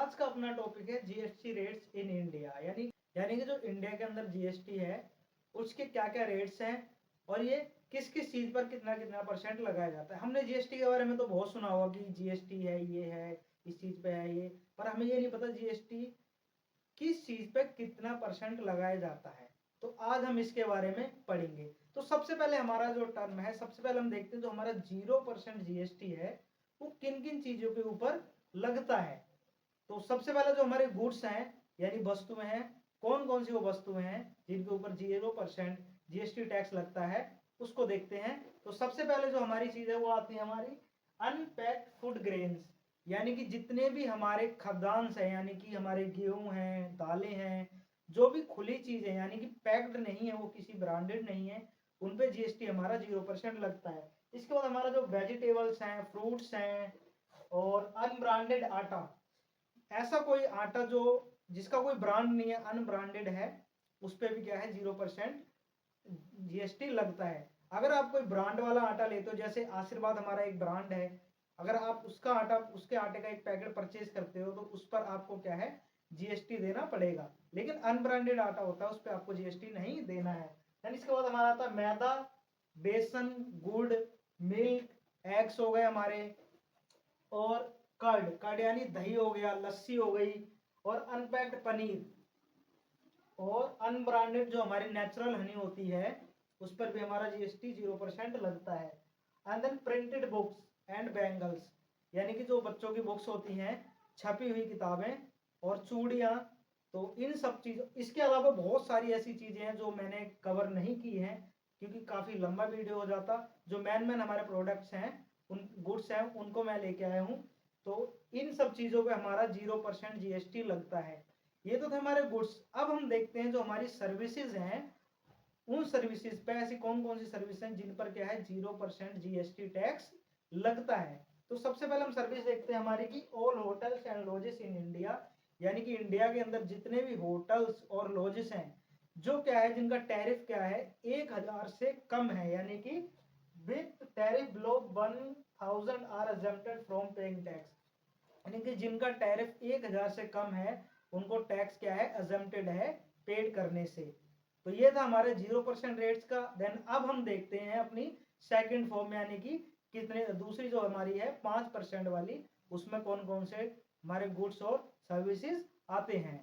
आज का अपना टॉपिक है जीएसटी रेट्स इन इंडिया, यानी यानी कि जो इंडिया के अंदर जीएसटी है उसके क्या क्या रेट्स हैं और ये किस किस चीज पर कितना कितना परसेंट लगाया जाता है। हमने जीएसटी के बारे में तो बहुत सुना होगा कि जीएसटी है, ये है, इस चीज पे है ये, पर हमें ये नहीं पता जीएसटी किस चीज पे कितना परसेंट लगाया जाता है। तो आज हम इसके बारे में पढ़ेंगे। तो सबसे पहले हमारा जो टर्म है, सबसे पहले हम देखते हैं जो हमारा 0% जीएसटी है वो किन किन चीजों के ऊपर लगता है। तो सबसे पहले जो हमारे गुड्स हैं यानी वस्तुएं हैं, कौन कौन सी वो वस्तुएं हैं जिनके ऊपर 0% जीएसटी टैक्स लगता है उसको देखते हैं। तो सबसे पहले जो हमारी चीज है वो आती है हमारी अनपैक्ड फूड ग्रेन्स, यानी कि जितने भी हमारे खाद्यान्न है, यानी कि हमारे गेहूं हैं, दालें हैं, जो भी खुली चीज है यानी कि पैक्ड नहीं है, वो किसी ब्रांडेड नहीं है, उन पे जीएसटी हमारा 0% लगता है। इसके बाद हमारा जो वेजिटेबल्स हैं, फ्रूट्स हैं और अनब्रांडेड आटा, ऐसा कोई आटा जो जिसका कोई ब्रांड नहीं है, अनब्रांडेड है, उस पर भी क्या है 0% जीएसटी लगता है। अगर आप कोई ब्रांड वाला आटा लेते हो, जैसे आशीर्वाद हमारा एक ब्रांड है, अगर आप उसका आटा, उसके आटे का एक पैकेट परचेज करते हो तो उस पर आपको क्या है जीएसटी देना पड़ेगा। लेकिन अनब्रांडेड आटा होता है उस पर आपको जीएसटी नहीं देना है। इसके बाद हमारा आता है मैदा, बेसन, गुड़, मिल्क, एग्स हो गए हमारे, और कर्ड, कर्ड यानी दही हो गया, लस्सी हो गई, और अनपैक्ड पनीर, और अनब्रांडेड जो हमारी नेचुरल हनी होती है उस पर भी हमारा जीएसटी 0% लगता है। And then printed books and bangles, यानी कि जो बच्चों की बुक्स होती हैं, छपी हुई किताबें और चूड़ियाँ, तो इन सब चीज़ों, इसके अलावा बहुत सारी ऐसी चीज़ें हैं जो मैंने कवर नहीं की हैं क्योंकि काफ़ी लंबा वीडियो हो जाता। जो मेन हमारे प्रोडक्ट्स हैं, उन गुड्स हैं, उनको मैं लेके आया हूँ। तो इन सब चीज़ों पे हमारा 0% जीएसटी लगता है। ये तो थे हमारे गुड्स। अब हम देखते हैं जो हमारी सर्विसेज हैं, उन सर्विसेज पे ऐसी कौन कौन सी सर्विस हैं जिन पर क्या है 0% जीएसटी टैक्स लगता है। तो सबसे पहले हम सर्विस देखते हैं हमारी की all hotels and lodges in India, यानी कि इंडिया के अंदर जितने भी होटल्स और लॉजेस हैं जो क्या है, जिनका टैरिफ क्या है 1000 से कम है, यानी कि with tariff below 1000 are exempted from paying tax, यानी कि जिनका टैरिफ 1000 से कम है उनको टैक्स क्या है एग्जेम्प्टेड है पेड करने से। तो ये था हमारे 0% रेट्स का। देन अब हम देखते हैं अपनी सेकंड फॉर्म, यानी कि कितने, दूसरी जो हमारी है 5% वाली, उसमें कौन कौन से हमारे गुड्स और सर्विसेज आते हैं।